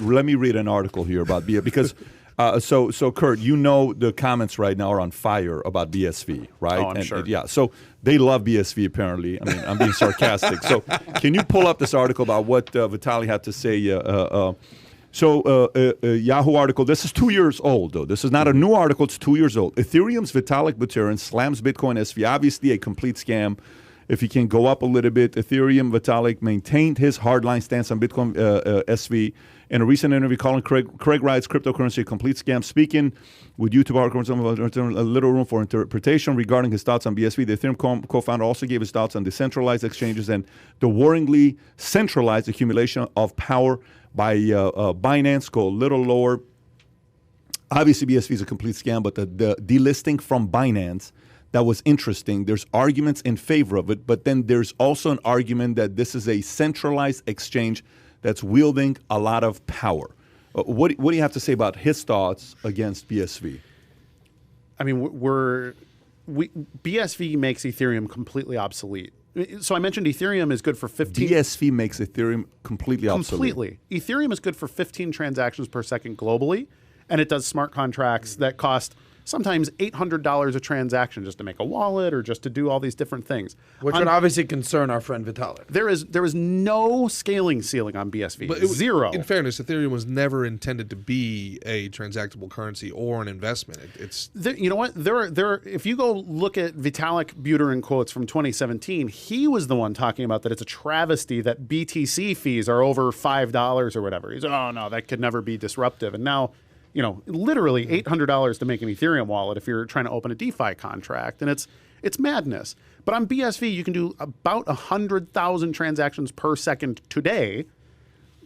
let me read an article here about BSV because so Kurt, you know the comments right now are on fire about BSV, right? Oh, I'm sure. Yeah, so they love BSV apparently. I mean, I'm being sarcastic. So can you pull up this article about what Vitalik had to say? Yahoo article, this is 2 years old, though. This is not a new article. It's 2 years old. Ethereum's Vitalik Buterin slams Bitcoin SV. Obviously a complete scam. If he can go up a little bit, Ethereum, Vitalik maintained his hardline stance on Bitcoin SV. In a recent interview, Craig writes, cryptocurrency a complete scam. Speaking with YouTube articles, a little room for interpretation regarding his thoughts on BSV. The Ethereum co-founder also gave his thoughts on decentralized exchanges and the worryingly centralized accumulation of power by Binance. Go a little lower. Obviously, BSV is a complete scam, but the delisting from Binance, that was interesting. There's arguments in favor of it, but then there's also an argument that this is a centralized exchange that's wielding a lot of power. What do you have to say about his thoughts against BSV? I mean, BSV makes Ethereum completely obsolete. So I mentioned Ethereum is good for 15. BSV makes Ethereum completely obsolete. Completely. Ethereum is good for 15 transactions per second globally, and it does smart contracts that cost sometimes $800 a transaction just to make a wallet or just to do all these different things. Which would obviously concern our friend Vitalik. There is no scaling ceiling on BSV. But Zero. In fairness, Ethereum was never intended to be a transactable currency or an investment. You know what? If you go look at Vitalik Buterin quotes from 2017, he was the one talking about that it's a travesty that BTC fees are over $5 or whatever. He's oh no, that could never be disruptive. And now, you know, literally $800 to make an Ethereum wallet if you're trying to open a DeFi contract, and it's madness. But on BSV, you can do about 100,000 transactions per second today,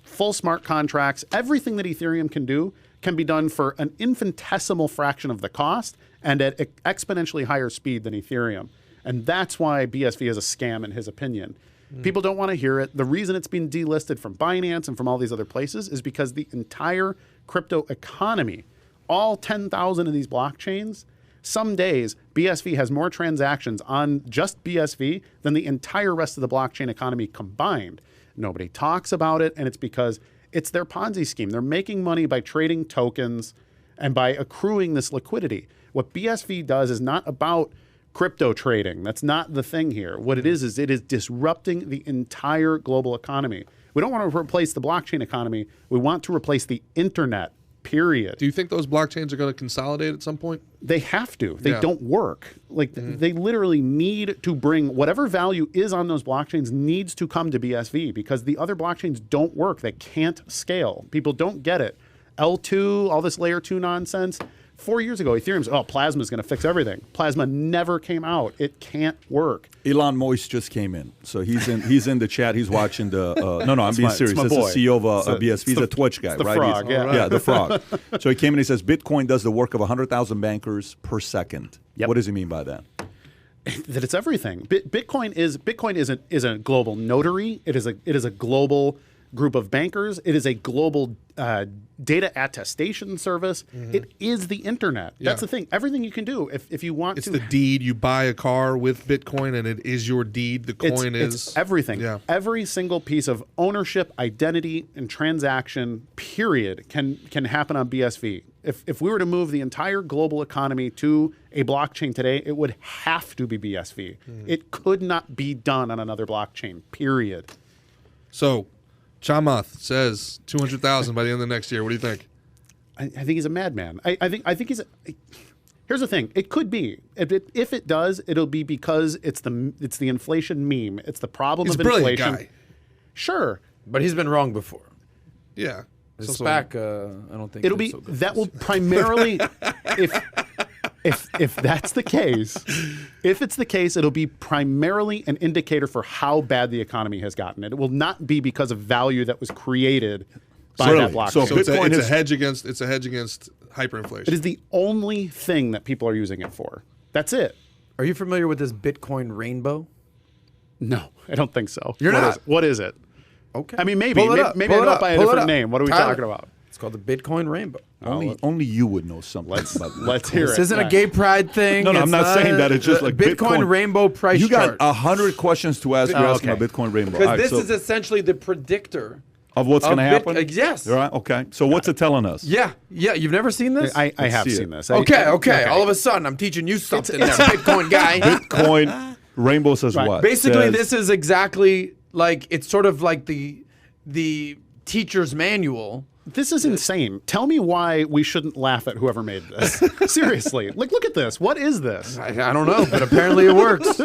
full smart contracts. Everything that Ethereum can do can be done for an infinitesimal fraction of the cost and at exponentially higher speed than Ethereum. And that's why BSV is a scam, in his opinion. People don't want to hear it. The reason it's been delisted from Binance and from all these other places is because the entire crypto economy, all 10,000 of these blockchains, some days BSV has more transactions on just BSV than the entire rest of the blockchain economy combined. Nobody talks about it, and it's because it's their Ponzi scheme. They're making money by trading tokens and by accruing this liquidity. What BSV does is not about crypto trading. That's not the thing here. What it is it is disrupting the entire global economy. We don't want to replace the blockchain economy. We want to replace the internet, period. Do you think those blockchains are going to consolidate at some point? They have to. They don't work. Like they literally need to bring whatever value is on those blockchains needs to come to BSV because the other blockchains don't work. They can't scale. People don't get it. L2, all this layer 2 nonsense. 4 years ago, Ethereum's, Plasma is going to fix everything. Plasma never came out. It can't work. Elon Musk just came in. So he's in the chat. He's watching the, I'm being serious. This is the CEO of BSV. He's a Twitch guy, the right? Frog, Yeah, the frog. So he came in and he says, Bitcoin does the work of 100,000 bankers per second. Yep. What does he mean by that? That it's everything. Bitcoin is a global notary. It is a global group of bankers. It is a global data attestation service. It is the internet. That's the thing. Everything you can do if you want to. It's the deed. You buy a car with Bitcoin and it is your deed. The coin it's everything. Yeah. Every single piece of ownership, identity, and transaction, period, can happen on BSV. If we were to move the entire global economy to a blockchain today, it would have to be BSV. It could not be done on another blockchain, period. So, Chamath says 200,000 by the end of the next year. What do you think? I think he's a madman. I think he's. Here's the thing. It could be. If it does, it'll be because it's the inflation meme. It's the problem of inflation. He's a brilliant guy. Sure, but he's been wrong before. Yeah. The SPAC, I don't think it'll be. So that will primarily, if that's the case, if it's the case, it'll be primarily an indicator for how bad the economy has gotten. It will not be because of value that was created by that blockchain. So it's a hedge against hyperinflation. It is the only thing that people are using it for. That's it. Are you familiar with this Bitcoin rainbow? No, I don't think so. You're not. What is it? Okay. I mean, maybe I know it by a different name. What are we talking about? It's called the Bitcoin rainbow. Only you would know something about that. Let's hear it. This isn't a gay pride thing. No, I'm not saying that. It's just like Bitcoin rainbow price chart. You got 100 questions to ask. You're asking about Bitcoin rainbow. Because this is essentially the predictor of what's going to happen? Yes. Right. Okay. So what's it telling us? Yeah. You've never seen this? I have see seen it. this. Okay. All of a sudden, I'm teaching you something there, Bitcoin guy. Bitcoin Rainbow says Right. what? Basically, Says- this is exactly like, it's sort of like the teacher's manual. This is insane. Tell me why we shouldn't laugh at whoever made this. Seriously. Like, look at this. What is this? I don't know, but apparently it works.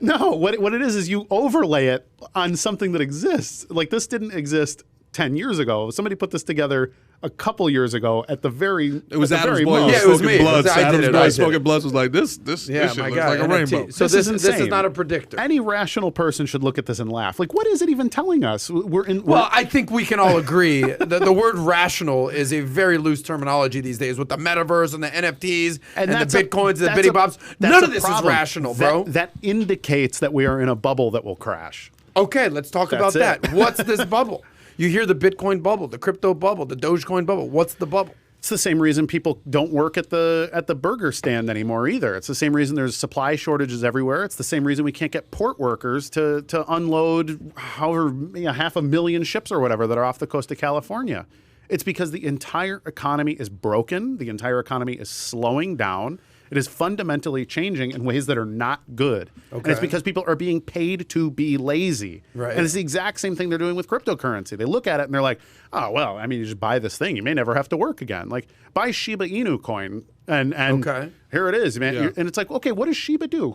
No, what it is you overlay it on something that exists. Like, this didn't exist 10 years ago. Somebody put this together a couple years ago at the very It was at the Adam's very boy. most. Yeah, it was Smoking me. Bloods. I did Adam's it. boy I did Smoking it. Bloods was like, this Yeah, shit my looks God. like a NFT. rainbow. So This is this is insane. not a predictor. Any rational person should look at this and laugh. Like, what is it even telling us? Well, I think we can all agree that the word rational is a very loose terminology these days with the metaverse and the NFTs and the that's Bitcoins and the that's Bitty a- Bobs. that's None a of this problem. is rational, bro. That indicates that we are in a bubble that will crash. Okay, let's talk about That's that. it. What's this bubble? You hear the Bitcoin bubble, the crypto bubble, the Dogecoin bubble. What's the bubble? It's the same reason people don't work at the burger stand anymore either. It's the same reason there's supply shortages everywhere. It's the same reason we can't get port workers to unload however 500,000 ships or whatever that are off the coast of California. It's because the entire economy is broken. The entire economy is slowing down. It is fundamentally changing in ways that are not good. And it's Okay. because people are being paid to be lazy. Right. And it's the exact same thing they're doing with cryptocurrency. They look at it and they're like, oh, well, I mean, you just buy this thing. You may never have to work again. Like, buy Shiba Inu coin and Okay. here it is, man. Yeah. And it's like, okay, what does Shiba do?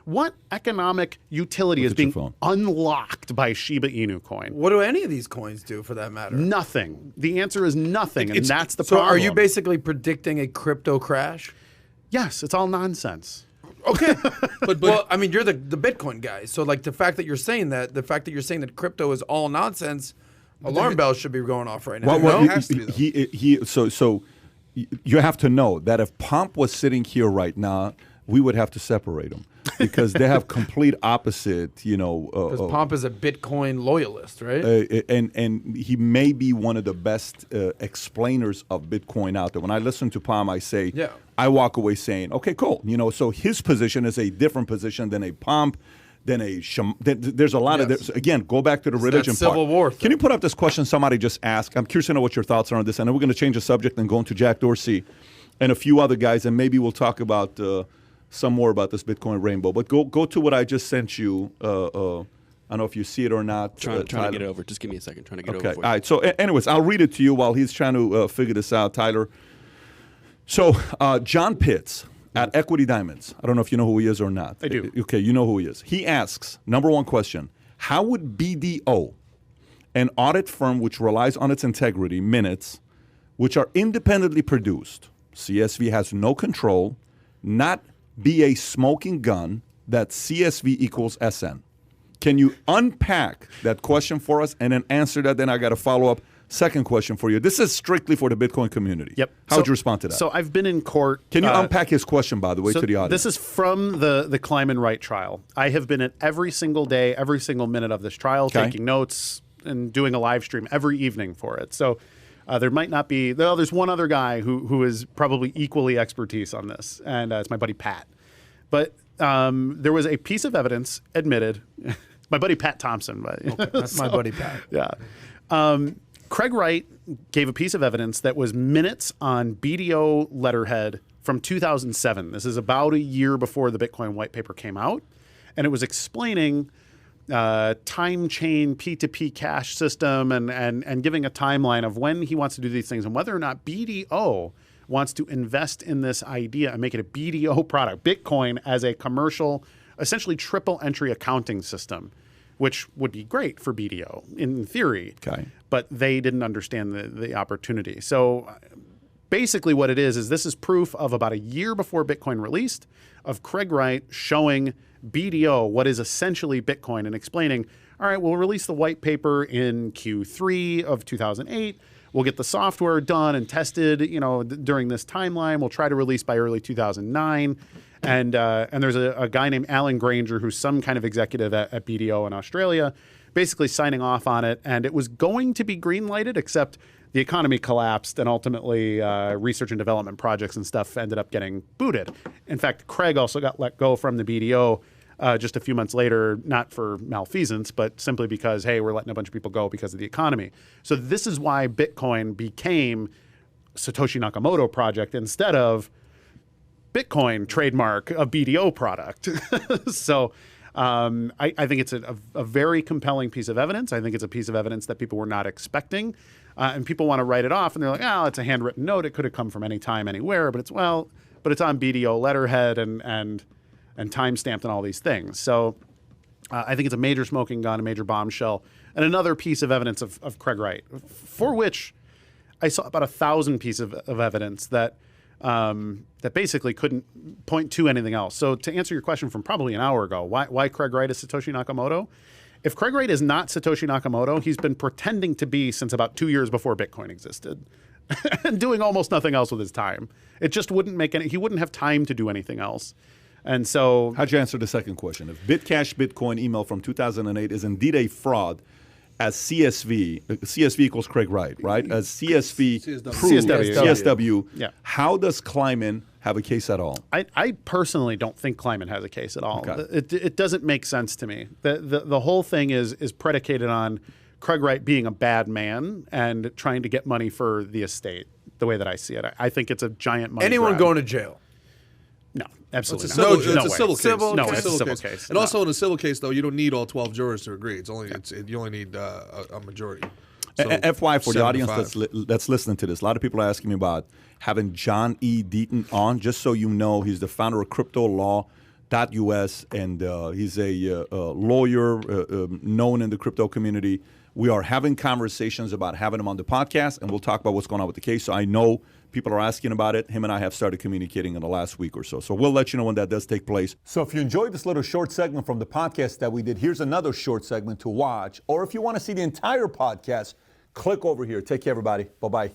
What economic utility is at your being phone. unlocked by Shiba Inu coin? What do any of these coins do for that matter? Nothing. The answer is nothing, and that's the So problem. are you basically predicting a crypto crash? Yes, it's all nonsense. Okay. But Well, I mean, you're the Bitcoin guy. So like the fact that you're saying that crypto is all nonsense, alarm bells should be going off right now. Well, no? It has to be, though. so you have to know that if Pomp was sitting here right now, we would have to separate them because they have complete opposite, Because Pomp is a Bitcoin loyalist, right? and he may be one of the best explainers of Bitcoin out there. When I listen to Palm, I say, Yeah. I walk away saying, okay, cool. So his position is a different position than a Pomp, than a there's a lot of Yes. again. Go back to the religion Civil part. War Can thing. you put up this question somebody just asked? I'm curious to know what your thoughts are on this. And then we're going to change the subject and go into Jack Dorsey and a few other guys, and maybe we'll talk about some more about this Bitcoin rainbow. But go to what I just sent you. I don't know if you see it or not. Trying to Tyler. get over. Just give me a second. Trying to get Okay. over. All right. So, anyways, I'll read it to you while he's trying to figure this out, Tyler. So, John Pitts at Equity Diamonds. I don't know if you know who he is or not. I do. Okay, you know who he is. He asks, number one question, how would BDO, an audit firm which relies on its integrity, minutes, which are independently produced, CSV has no control, not be a smoking gun that CSV equals SN? Can you unpack that question for us and then answer that? Then I got a follow-up second question for you. This is strictly for the Bitcoin community. Yep. How would you respond to that? So I've been in court. Can you unpack his question, by the way, So to the audience? this is from the Kleiman Wright trial. I have been at every single day, every single minute of this trial, Okay. taking notes and doing a live stream every evening for it. So there might not be. Well, there's one other guy who is probably equally expertise on this, and it's my buddy Pat. But there was a piece of evidence admitted. My buddy Pat Thompson. But, That's my buddy Pat. Yeah. Craig Wright gave a piece of evidence that was minutes on BDO letterhead from 2007. This is about a year before the Bitcoin white paper came out. And it was explaining time chain P2P cash system and giving a timeline of when he wants to do these things and whether or not BDO wants to invest in this idea and make it a BDO product, Bitcoin as a commercial, essentially triple entry accounting system, which would be great for BDO in theory. Okay. But they didn't understand the opportunity. So basically what it is this is proof of about a year before Bitcoin released of Craig Wright showing BDO what is essentially Bitcoin and explaining, all right, we'll release the white paper in Q3 of 2008. We'll get the software done and tested, during this timeline. We'll try to release by early 2009. And there's a guy named Alan Granger, who's some kind of executive at BDO in Australia, basically signing off on it. And it was going to be green lighted, except the economy collapsed and ultimately research and development projects and stuff ended up getting booted. In fact, Craig also got let go from the BDO just a few months later, not for malfeasance, but simply because, hey, we're letting a bunch of people go because of the economy. So this is why Bitcoin became Satoshi Nakamoto project instead of Bitcoin trademark, a BDO product. So I think it's a very compelling piece of evidence. I think it's a piece of evidence that people were not expecting. And people want to write it off, and they're like, oh, it's a handwritten note. It could have come from any time, anywhere, but it's on BDO letterhead and time-stamped and all these things. So I think it's a major smoking gun, a major bombshell, and another piece of evidence of Craig Wright, for which I saw about 1,000 pieces of evidence that basically couldn't point to anything else. So to answer your question from probably an hour ago, why Craig Wright is Satoshi Nakamoto? If Craig Wright is not Satoshi Nakamoto, he's been pretending to be since about 2 years before Bitcoin existed and doing almost nothing else with his time. It just wouldn't make he wouldn't have time to do anything else. And so... How'd you answer the second question? If Bitcash Bitcoin email from 2008 is indeed a fraud, as CSV equals Craig Wright, right? As CSV proves, CSW, yeah. How does Kleiman have a case at all? I personally don't think Kleiman has a case at all. Okay. It doesn't make sense to me. The whole thing is predicated on Craig Wright being a bad man and trying to get money for the estate, the way that I see it. I think it's a giant money Anyone grab. going to jail? No, absolutely It's not. a No civil way. case. Civil- No, it's it's a civil case. And also in a civil case, though, you don't need all 12 jurors to agree. It's only you only need a majority. So, FYI, for the 7 to audience 5. that's listening to this, a lot of people are asking me about having John E. Deaton on. Just so you know, he's the founder of CryptoLaw.us, and he's a lawyer known in the crypto community. We are having conversations about having him on the podcast, and we'll talk about what's going on with the case. So I know people are asking about it. Him and I have started communicating in the last week or so. So we'll let you know when that does take place. So if you enjoyed this little short segment from the podcast that we did, here's another short segment to watch. Or if you want to see the entire podcast, click over here. Take care, everybody. Bye-bye.